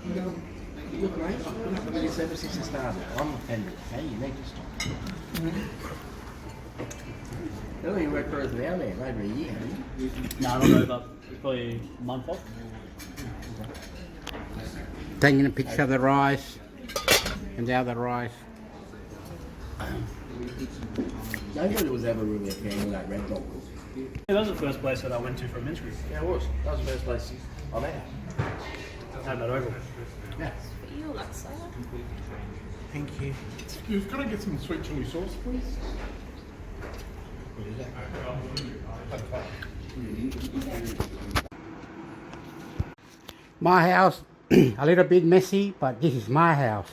Look, mate, I've been up with this ever since I started. I'm offended. Hey, you need to stop. You only worked for us down there over a year, haven't you? No, not over. Probably a month off. Taking a picture of the rice and the other rice. Nobody was ever really a fan of that Red Dog. Yeah, that was the first place that I went to for a men's group. Yeah, it was. That was the first place I've had. Had that over. Yeah. You like soda? Thank you. You've got to get some sweet chili sauce, please. What is that? My house, a little bit messy, but this is my house.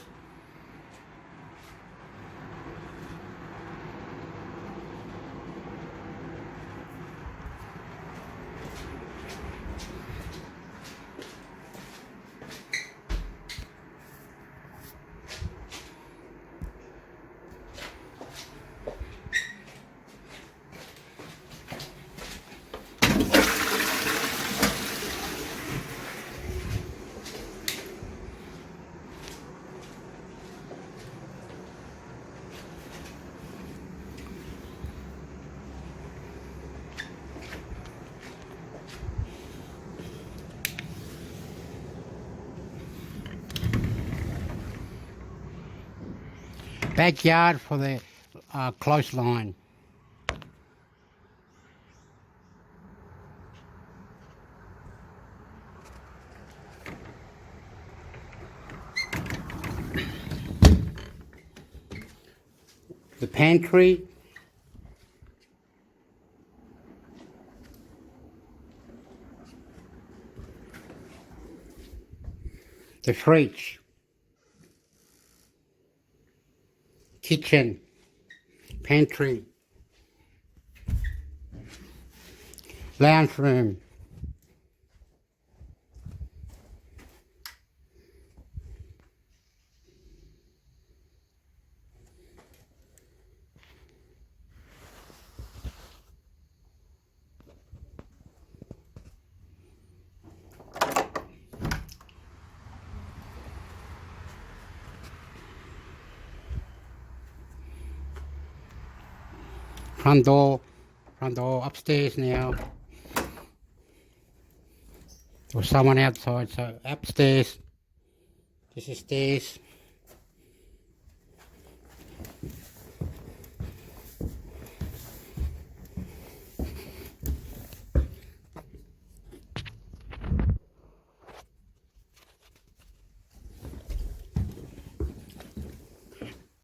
Backyard for the close line. The pantry. The fridge. Kitchen, pantry, lounge room, front door upstairs now. There was someone outside, so upstairs. This is stairs.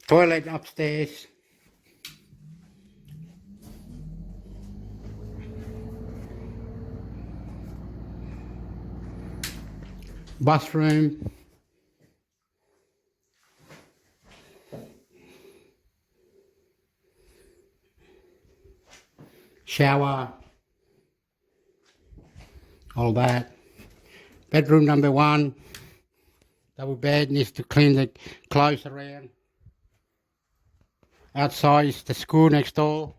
Toilet upstairs. Bathroom. Shower. All that. Bedroom number 1. Double bed, needs to clean the clothes around. Outside is the school next door.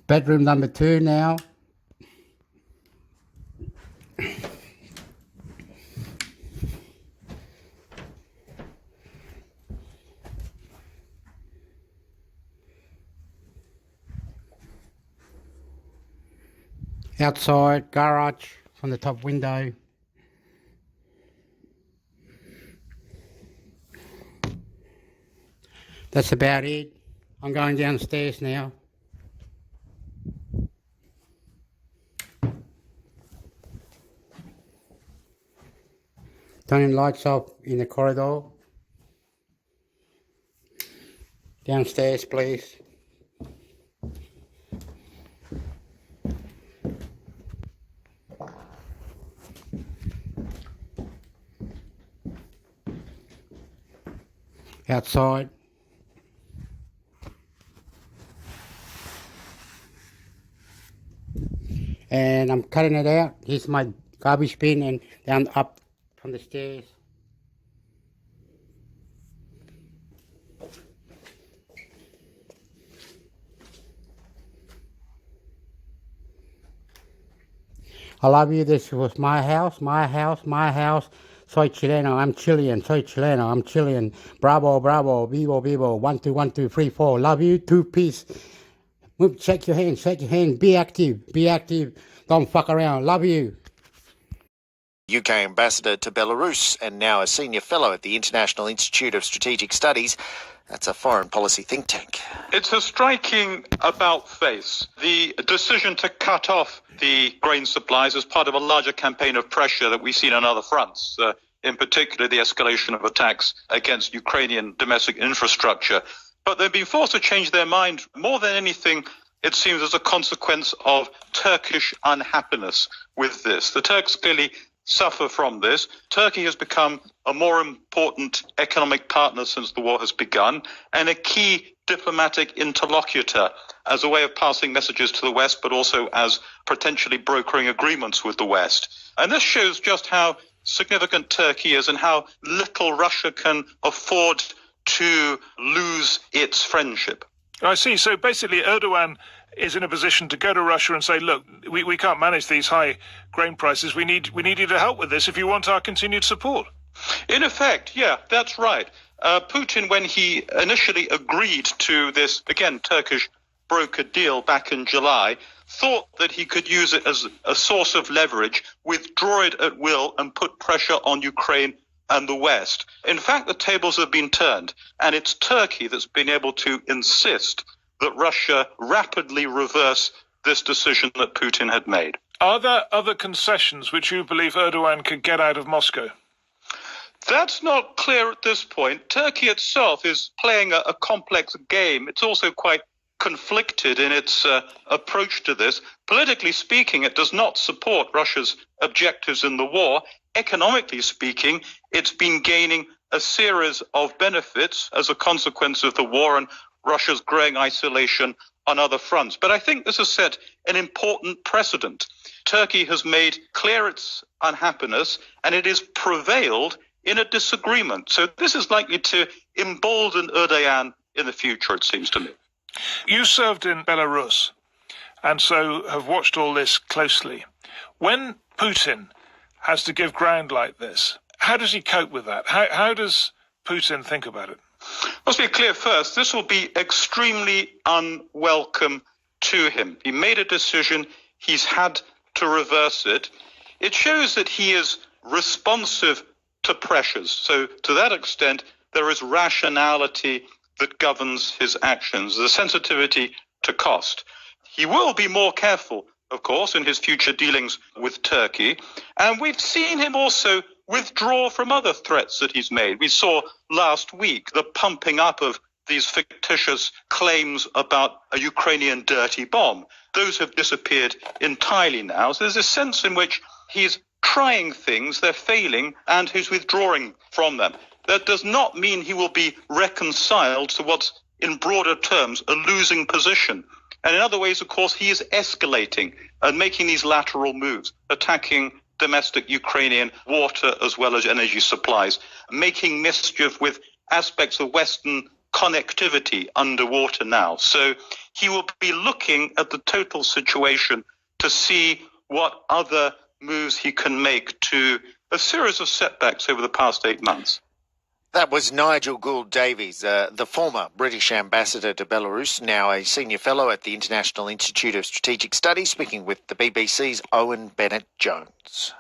Bedroom number 2 now. Outside, garage from the top window. That's about it. I'm going downstairs now. Turning lights off in the corridor. Downstairs, please. Outside. And I'm cutting it out. Here's my garbage bin and down up from the stairs. I love you. This was my house, my house, my house. Soy chileno, I'm Chilean. Soy chileno, I'm Chilean. Bravo, bravo, vivo, vivo. 1, 2, 1, 2, 3, 4. Love you. 2 peace. Move, shake your hand, shake your hand. Be active, be active. Don't fuck around. Love you. UK ambassador to Belarus and now a senior fellow at the International Institute of Strategic Studies. That's a foreign policy think tank. It's a striking about-face. The decision to cut off the grain supplies as part of a larger campaign of pressure that we've seen on other fronts, in particular the escalation of attacks against Ukrainian domestic infrastructure. But they've been forced to change their mind more than anything, it seems, as a consequence of Turkish unhappiness with this. The Turks clearly suffer from this. Turkey has become a more important economic partner since the war has begun and a key diplomatic interlocutor as a way of passing messages to the West, but also as potentially brokering agreements with the West. And this shows just how significant Turkey is and how little Russia can afford to lose its friendship. I see. So basically Erdogan is in a position to go to Russia and say, look, we can't manage these high grain prices. We need you to help with this if you want our continued support. In effect, yeah, that's right. Putin, when he initially agreed to this, again, Turkish brokered deal back in July, thought that he could use it as a source of leverage, withdraw it at will and put pressure on Ukraine and the West. In fact, the tables have been turned, and it's Turkey that's been able to insist that Russia rapidly reverse this decision that Putin had made. Are there other concessions which you believe Erdogan could get out of Moscow? That's not clear at this point. Turkey itself is playing a complex game. It's also quite conflicted in its approach to this. Politically speaking, it does not support Russia's objectives in the war. Economically speaking, it's been gaining a series of benefits as a consequence of the war and Russia's growing isolation on other fronts. But I think this has set an important precedent. Turkey has made clear its unhappiness, and it has prevailed in a disagreement. So this is likely to embolden Erdogan in the future, it seems to me. You served in Belarus, and so have watched all this closely. When Putin has to give ground like this, how does he cope with that? How does Putin think about it? Let's be clear first, this will be extremely unwelcome to him. He made a decision, he's had to reverse it. It shows that he is responsive to pressures. So to that extent, there is rationality that governs his actions, the sensitivity to cost. He will be more careful, of course, in his future dealings with Turkey. And we've seen him also withdraw from other threats that he's made. We saw last week the pumping up of these fictitious claims about a Ukrainian dirty bomb. Those have disappeared entirely now. So there's a sense in which he's trying things, they're failing, and he's withdrawing from them. That does not mean he will be reconciled to what's, in broader terms, a losing position. And in other ways, of course, he is escalating and making these lateral moves, attacking domestic Ukrainian water as well as energy supplies, making mischief with aspects of Western connectivity underwater now. So he will be looking at the total situation to see what other moves he can make to a series of setbacks over the past 8 months. That was Nigel Gould-Davies, the former British ambassador to Belarus, now a senior fellow at the International Institute of Strategic Studies, speaking with the BBC's Owen Bennett-Jones.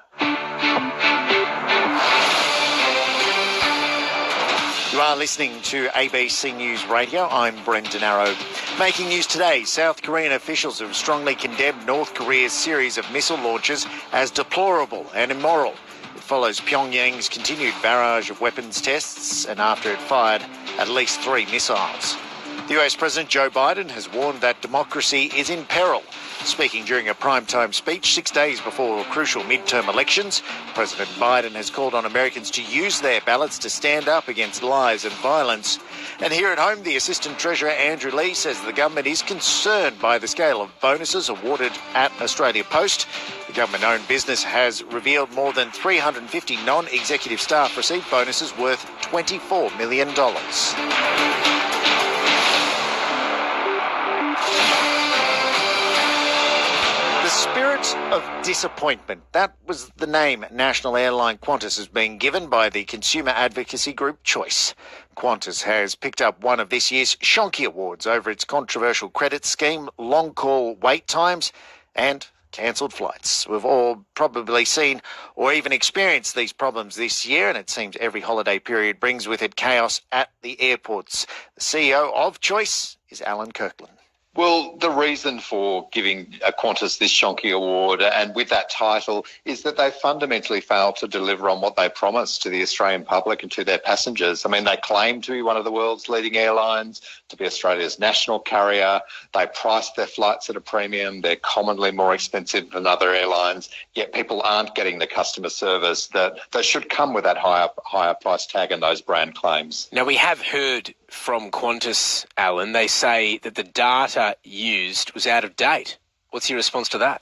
You are listening to ABC News Radio. I'm Brendan Arrow. Making news today, South Korean officials have strongly condemned North Korea's series of missile launches as deplorable and immoral. It follows Pyongyang's continued barrage of weapons tests and after it fired at least 3 missiles. The US President Joe Biden has warned that democracy is in peril. Speaking during a primetime speech 6 days before crucial midterm elections, President Biden has called on Americans to use their ballots to stand up against lies and violence. And here at home, the Assistant Treasurer Andrew Lee says the government is concerned by the scale of bonuses awarded at Australia Post. The government-owned business has revealed more than 350 non-executive staff received bonuses worth $24 million. The Spirit of disappointment. That was the name national airline Qantas has been given by the consumer advocacy group Choice. Qantas has picked up one of this year's Shonky Awards over its controversial credit scheme, long call wait times and cancelled flights. We've all probably seen or even experienced these problems this year, and it seems every holiday period brings with it chaos at the airports. The CEO of Choice is Alan Kirkland. Well, the reason for giving Qantas this Shonky Award, and with that title, is that they fundamentally failed to deliver on what they promised to the Australian public and to their passengers. I mean, they claim to be one of the world's leading airlines, to be Australia's national carrier. They price their flights at a premium. They're commonly more expensive than other airlines, yet people aren't getting the customer service that should come with that higher price tag and those brand claims. Now, we have heard from Qantas, Alan. They say that the data used was out of date. What's your response to that?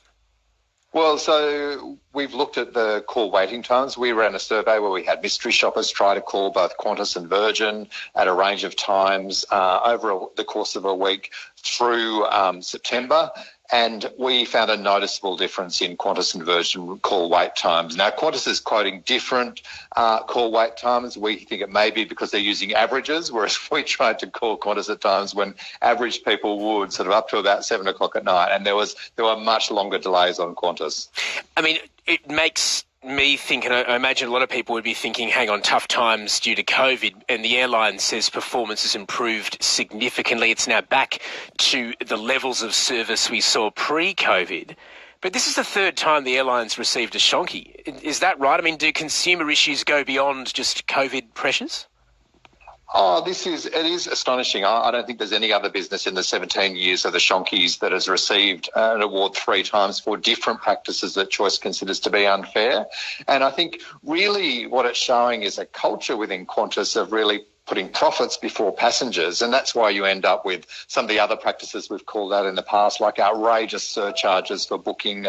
Well, so we've looked at the call waiting times. We ran a survey where we had mystery shoppers try to call both Qantas and Virgin at a range of times over the course of a week through September. And we found a noticeable difference in Qantas and Virgin call wait times. Now, Qantas is quoting different call wait times. We think it may be because they're using averages, whereas we tried to call Qantas at times when average people would, sort of up to about 7 o'clock at night. And there were much longer delays on Qantas. I mean, it makes me think, and I imagine a lot of people would be thinking, hang on, tough times due to COVID, and the airline says performance has improved significantly. It's now back to the levels of service we saw pre-COVID. But this is the third time the airline's received a Shonky. Is that right? I mean, do consumer issues go beyond just COVID pressures? Oh, it is astonishing. I don't think there's any other business in the 17 years of the Shonkies that has received an award 3 times for different practices that Choice considers to be unfair. And I think really what it's showing is a culture within Qantas of really putting profits before passengers, and that's why you end up with some of the other practices we've called out in the past, like outrageous surcharges for booking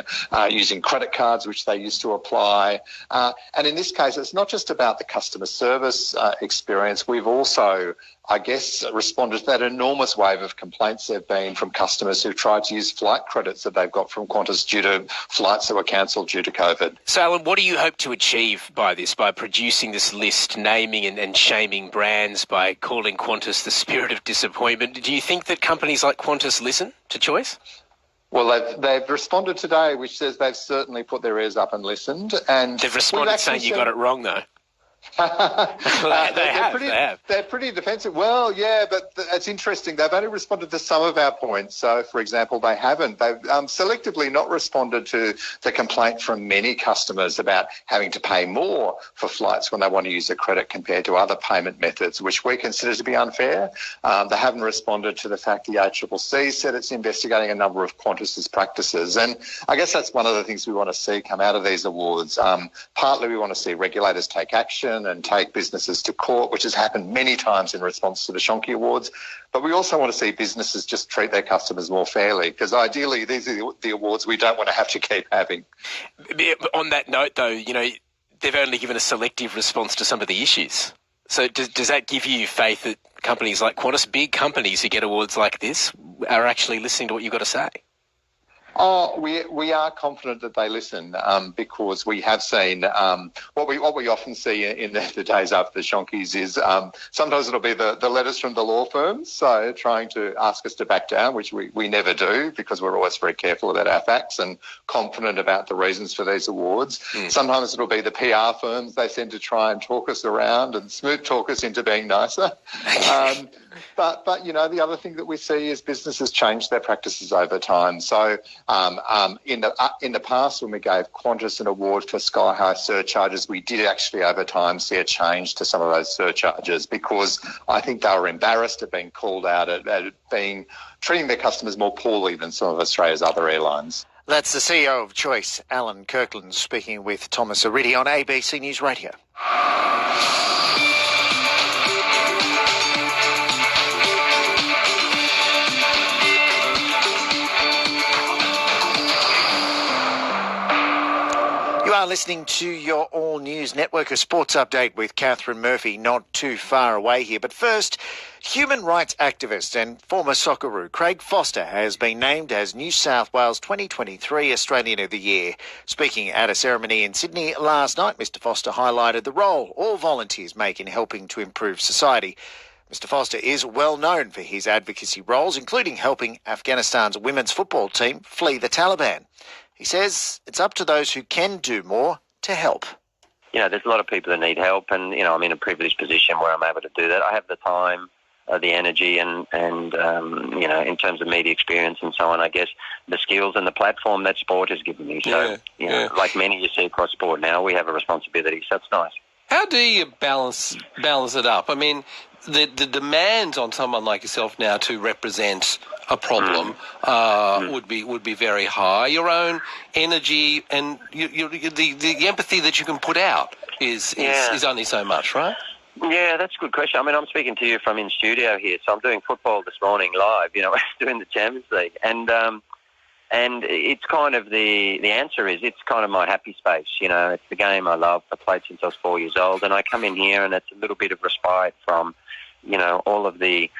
using credit cards, which they used to apply. And in this case, it's not just about the customer service experience. We've also, I guess, responded to that enormous wave of complaints there have been from customers who've tried to use flight credits that they've got from Qantas due to flights that were cancelled due to COVID. So, Alan, what do you hope to achieve by this, by producing this list, naming and shaming brands, by calling Qantas the spirit of disappointment? Do you think that companies like Qantas listen to Choice? Well, they've responded today, which says they've certainly put their ears up and listened. And they've responded saying you got it wrong, though. They have. They're pretty defensive. Well, yeah, but it's interesting. They've only responded to some of our points. So, for example, they haven't. They've selectively not responded to the complaint from many customers about having to pay more for flights when they want to use a credit compared to other payment methods, which we consider to be unfair. They haven't responded to the fact the ACCC said it's investigating a number of Qantas's practices. And I guess that's one of the things we want to see come out of these awards. Partly we want to see regulators take action and take businesses to court, which has happened many times in response to the Shonky Awards. But we also want to see businesses just treat their customers more fairly, because ideally these are the awards we don't want to have to keep having. On that note, though, they've only given a selective response to some of the issues. So does that give you faith that companies like Qantas, big companies who get awards like this, are actually listening to what you've got to say? Oh, we are confident that they listen because we have seen what we often see in the days after the Shonkies is sometimes it'll be the letters from the law firms, so trying to ask us to back down, which we never do because we're always very careful about our facts and confident about the reasons for these awards. Sometimes it'll be the PR firms they send to try and talk us around and smooth talk us into being nicer. But the other thing that we see is businesses change their practices over time. So in the past, when we gave Qantas an award for sky-high surcharges, we did actually over time see a change to some of those surcharges because I think they were embarrassed at being called out at treating their customers more poorly than some of Australia's other airlines. That's the CEO of Choice, Alan Kirkland, speaking with Thomas Aridi on ABC News Radio. You are are listening to your All News Network, a sports update with Catherine Murphy, not too far away here. But first, human rights activist and former Socceroo Craig Foster has been named as New South Wales 2023 Australian of the Year. Speaking at a ceremony in Sydney last night, Mr Foster highlighted the role all volunteers make in helping to improve society. Mr Foster is well known for his advocacy roles, including helping Afghanistan's women's football team flee the Taliban. He says it's up to those who can do more to help. You know, there's a lot of people that need help, and, you know, I'm in a privileged position where I'm able to do that. I have the time, the energy, and you know, in terms of media experience and so on, I guess the skills and the platform that sport has given me. So, you know, like many you see across sport now, we have a responsibility, so it's nice. How do you balance it up? I mean, the demands on someone like yourself now to represent a problem would be very high. Your own energy and the empathy that you can put out is only so much, right? Yeah, that's a good question. I mean, I'm speaking to you from in studio here, so I'm doing football this morning live. You know, doing the Champions League, and it's kind of the answer is it's kind of my happy space. You know, it's the game I love. I played since I was 4 years old, and I come in here and it's a little bit of respite from, you know, all of the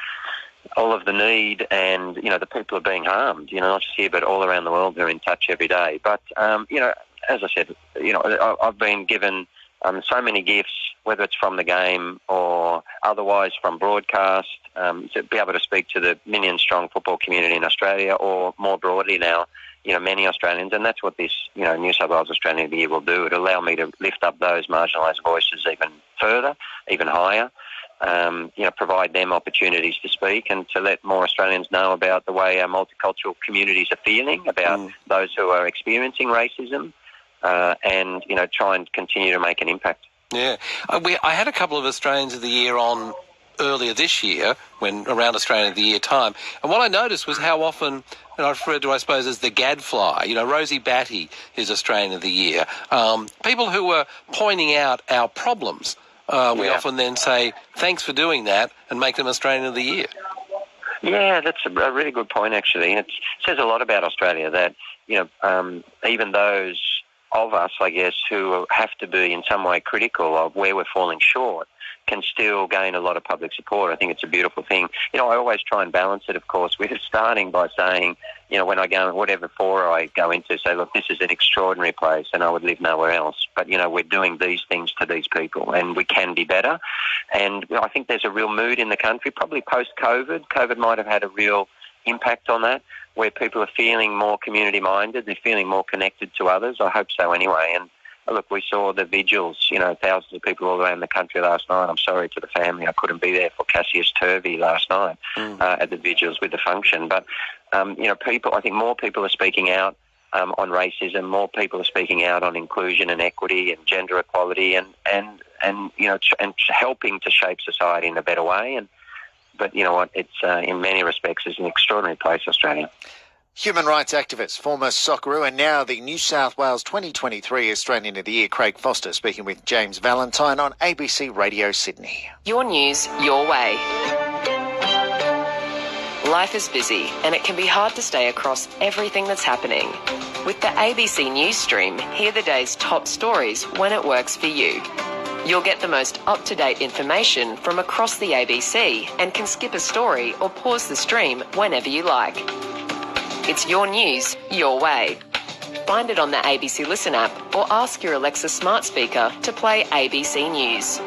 need, and, you know, the people are being harmed, you know, not just here but all around the world. They're in touch every day. But, you know, as I said, you know, I've been given so many gifts, whether it's from the game or otherwise from broadcast, to be able to speak to the million-strong football community in Australia, or more broadly now, you know, many Australians. And that's what this, you know, New South Wales Australian of the Year will do. It'll allow me to lift up those marginalised voices even further, even higher. You know, provide them opportunities to speak and to let more Australians know about the way our multicultural communities are feeling about those who are experiencing racism, and, you know, try and continue to make an impact. Yeah. I had a couple of Australians of the Year on earlier this year, when around Australian of the Year time, and what I noticed was how often, and I referred to, I suppose, as the gadfly, you know, Rosie Batty is Australian of the Year. People who were pointing out our problems. We often then say, thanks for doing that, and make them Australian of the Year. Yeah, that's a really good point, actually. It says a lot about Australia that, you know, even those of us, I guess, who have to be in some way critical of where we're falling short, can still gain a lot of public support. I think it's a beautiful thing. You know, I always try and balance it, of course, with starting by saying, you know, when I go, whatever fora I go into, say, look, this is an extraordinary place and I would live nowhere else. But, you know, we're doing these things to these people and we can be better. And, you know, I think there's a real mood in the country, probably post-COVID. COVID might have had a real impact on that, where people are feeling more community-minded, they're feeling more connected to others. I hope so anyway. And look, we saw the vigils, you know, thousands of people all around the country last night. I'm sorry to the family. I couldn't be there for Cassius Turvey last night at the vigils with the function. But, you know, I think more people are speaking out on racism, more people are speaking out on inclusion and equity and gender equality and you know, and helping to shape society in a better way. But you know what? It's in many respects is an extraordinary place, Australia. Human rights activist, former Socceroo, and now the New South Wales 2023 Australian of the Year, Craig Foster, speaking with James Valentine on ABC Radio Sydney. Your news, your way. Life is busy and it can be hard to stay across everything that's happening. With the ABC News Stream, hear the day's top stories when it works for you. You'll get the most up-to-date information from across the ABC and can skip a story or pause the stream whenever you like. It's your news, your way. Find it on the ABC Listen app or ask your Alexa smart speaker to play ABC News.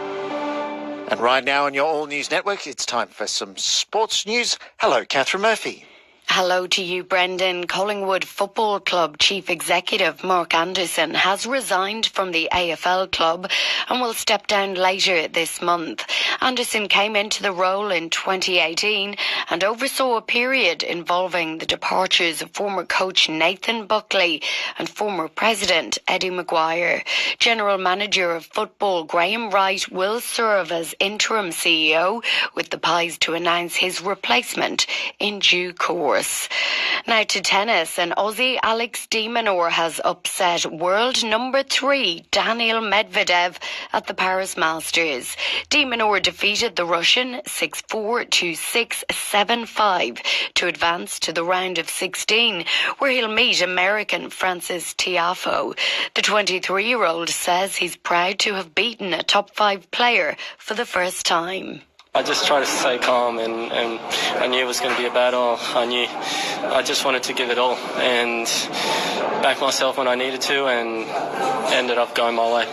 And right now on your All News Network, it's time for some sports news. Hello, Catherine Murphy. Hello to you, Brendan. Collingwood Football Club Chief Executive Mark Anderson has resigned from the AFL club and will step down later this month. Anderson came into the role in 2018 and oversaw a period involving the departures of former coach Nathan Buckley and former president Eddie Maguire. General Manager of Football Graham Wright will serve as interim CEO, with the Pies to announce his replacement in due course. course. Now to tennis, and Aussie Alex de Minaur has upset world number 3 Daniil Medvedev at the Paris Masters. De Minaur defeated the Russian 6-4 to 6-7-5 to advance to the round of 16, where he'll meet American Francis Tiafoe. The 23-year-old says he's proud to have beaten a top 5 player for the first time. I just tried to stay calm, and I knew it was going to be a battle. I just wanted to give it all and back myself when I needed to, and ended up going my way.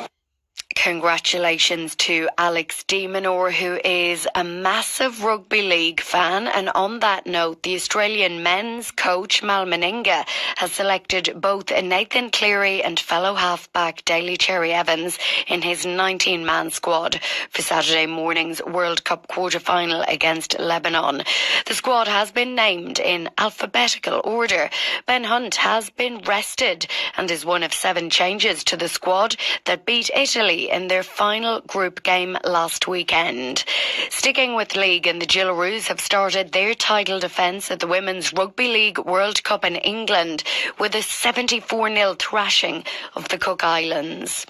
Congratulations to Alex de Minaur, who is a massive rugby league fan. And on that note, the Australian men's coach Mal Meninga has selected both Nathan Cleary and fellow halfback Daly Cherry Evans in his 19-man squad for Saturday morning's World Cup quarter-final against Lebanon. The squad has been named in alphabetical order. Ben Hunt has been rested and is one of 7 changes to the squad that beat Italy in their final group game last weekend. Sticking with league, and the Gillaroos have started their title defence at the Women's Rugby League World Cup in England with a 74-0 thrashing of the Cook Islands.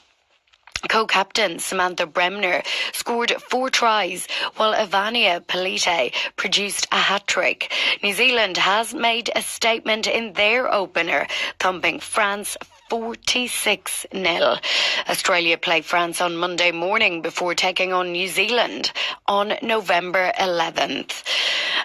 Co-captain Samantha Bremner scored 4 tries, while Ivania Pelite produced a hat-trick. New Zealand has made a statement in their opener, thumping France 46-0. Australia play France on Monday morning before taking on New Zealand on November 11th.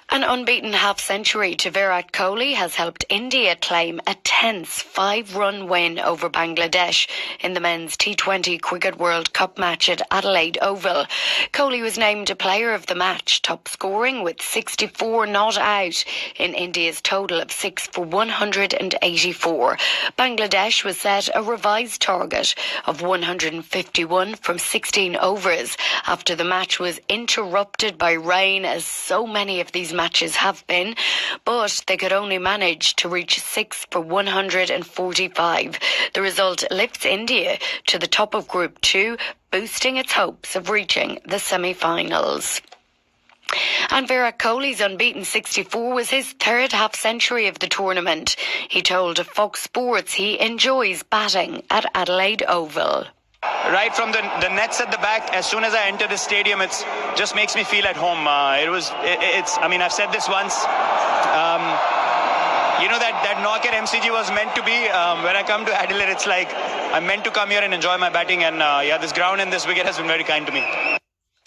An unbeaten half-century to Virat Kohli has helped India claim a tense 5-run win over Bangladesh in the men's T20 Cricket World Cup match at Adelaide Oval. Kohli was named a player of the match, top scoring with 64 not out in India's total of 6 for 184. Bangladesh was set a revised target of 151 from 16 overs after the match was interrupted by rain, as so many of these matches have been, but they could only manage to reach 6 for 145. The result lifts India to the top of Group 2, boosting its hopes of reaching the semi-finals. And Virat Kohli's unbeaten 64 was his 3rd half-century of the tournament. He told Fox Sports he enjoys batting at Adelaide Oval. Right from the nets at the back, as soon as I enter the stadium, it just makes me feel at home. I mean, I've said this once. That knock at MCG was meant to be. When I come to Adelaide, it's like I'm meant to come here and enjoy my batting. And this ground and this wicket has been very kind to me.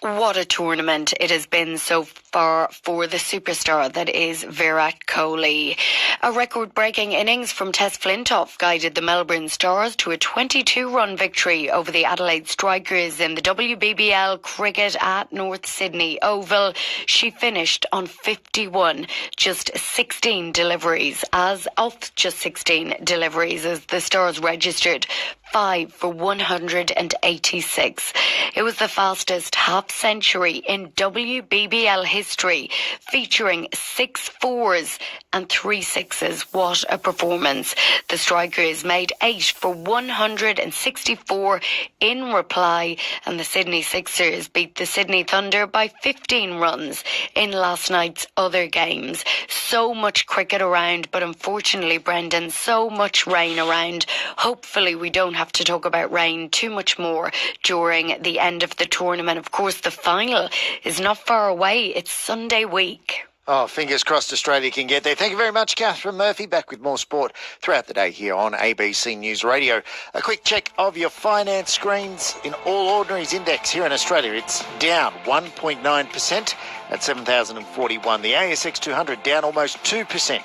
What a tournament it has been so far for the superstar that is Virat Kohli. A record-breaking innings from Tess Flintoff guided the Melbourne Stars to a 22-run victory over the Adelaide Strikers in the WBBL cricket at North Sydney Oval. She finished on 51, just 16 deliveries as the Stars registered 5 for 186. It was the fastest half-century in WBBL history, featuring 6 fours and 3 sixes. What a performance. The Strikers made 8 for 164 in reply, and the Sydney Sixers beat the Sydney Thunder by 15 runs in last night's other games. So much cricket around, but unfortunately, Brendan, so much rain around. Hopefully we don't have to talk about rain too much more during the end of the tournament. Of course, the final is not far away. It's Sunday week. Oh, fingers crossed Australia can get there. Thank you very much, Catherine Murphy. Back with more sport throughout the day here on ABC News Radio. A quick check of your finance screens in All Ordinaries Index here in Australia. It's down 1.9% at 7,041. The ASX 200 down almost 2%.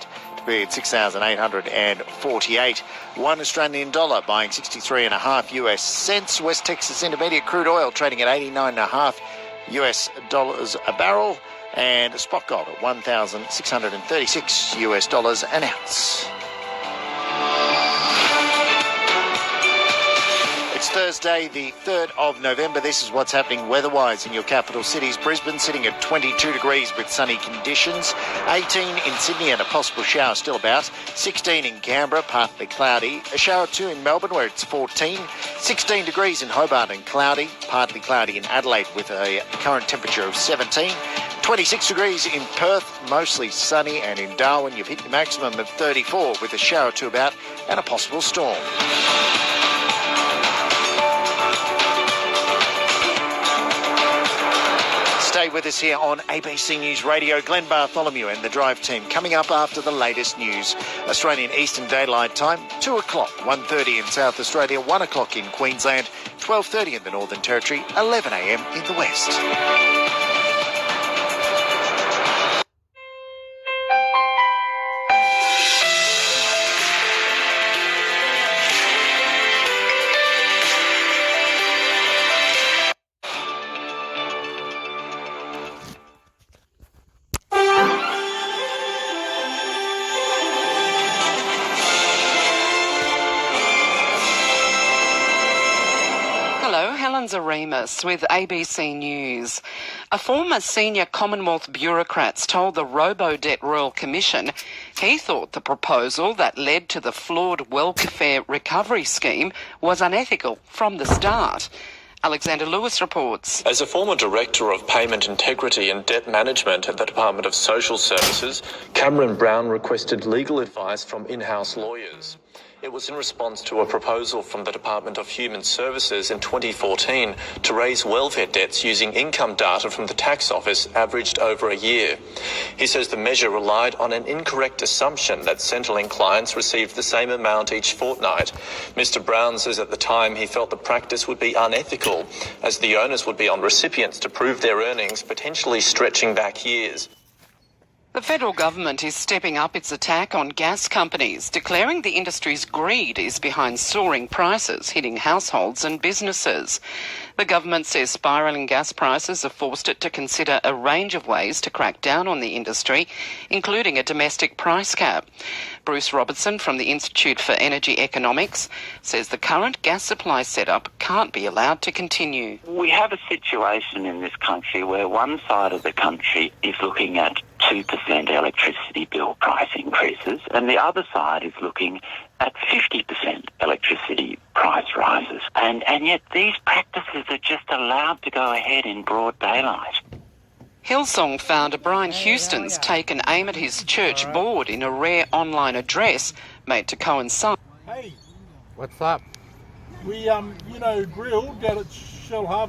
At 6,848. $1 Australian dollar buying 63.5 US cents. West Texas Intermediate crude oil trading at 89.5 US dollars a barrel, and spot gold at 1,636 US dollars an ounce. It's Thursday, the 3rd of November. This is what's happening weather-wise in your capital cities. Brisbane sitting at 22 degrees with sunny conditions. 18 in Sydney and a possible shower still about. 16 in Canberra, partly cloudy. A shower or 2 in Melbourne where it's 14. 16 degrees in Hobart and cloudy. Partly cloudy in Adelaide with a current temperature of 17. 26 degrees in Perth, mostly sunny, and in Darwin you've hit your maximum of 34 with a shower or two about and a possible storm. Stay with us here on ABC News Radio. Glenn Bartholomew and the Drive team coming up after the latest news. Australian Eastern Daylight Time, 2 o'clock, 1:30 in South Australia, 1 o'clock in Queensland, 12:30 in the Northern Territory, 11 a.m. in the West. Hello, Helen Zaremus with ABC News. A former senior Commonwealth bureaucrat told the Robo-Debt Royal Commission he thought the proposal that led to the flawed welfare recovery scheme was unethical from the start. Alexander Lewis reports. As a former Director of Payment Integrity and Debt Management at the Department of Social Services, Cameron Brown requested legal advice from in-house lawyers. It was in response to a proposal from the Department of Human Services in 2014 to raise welfare debts using income data from the tax office averaged over a year. He says the measure relied on an incorrect assumption that Centrelink clients received the same amount each fortnight. Mr. Brown says at the time he felt the practice would be unethical, as the onus would be on recipients to prove their earnings, potentially stretching back years. The federal government is stepping up its attack on gas companies, declaring the industry's greed is behind soaring prices hitting households and businesses. The government says spiralling gas prices have forced it to consider a range of ways to crack down on the industry, including a domestic price cap. Bruce Robertson from the Institute for Energy Economics says the current gas supply setup can't be allowed to continue. We have a situation in this country where one side of the country is looking at 2% electricity bill price increases, and the other side is looking at 50% electricity price rises. And yet these practices are just allowed to go ahead in broad daylight. Hillsong founder Brian Houston's taken aim at his church board in a rare online address made to coincide. Hey, What's up? we grilled down at Shell Harbour.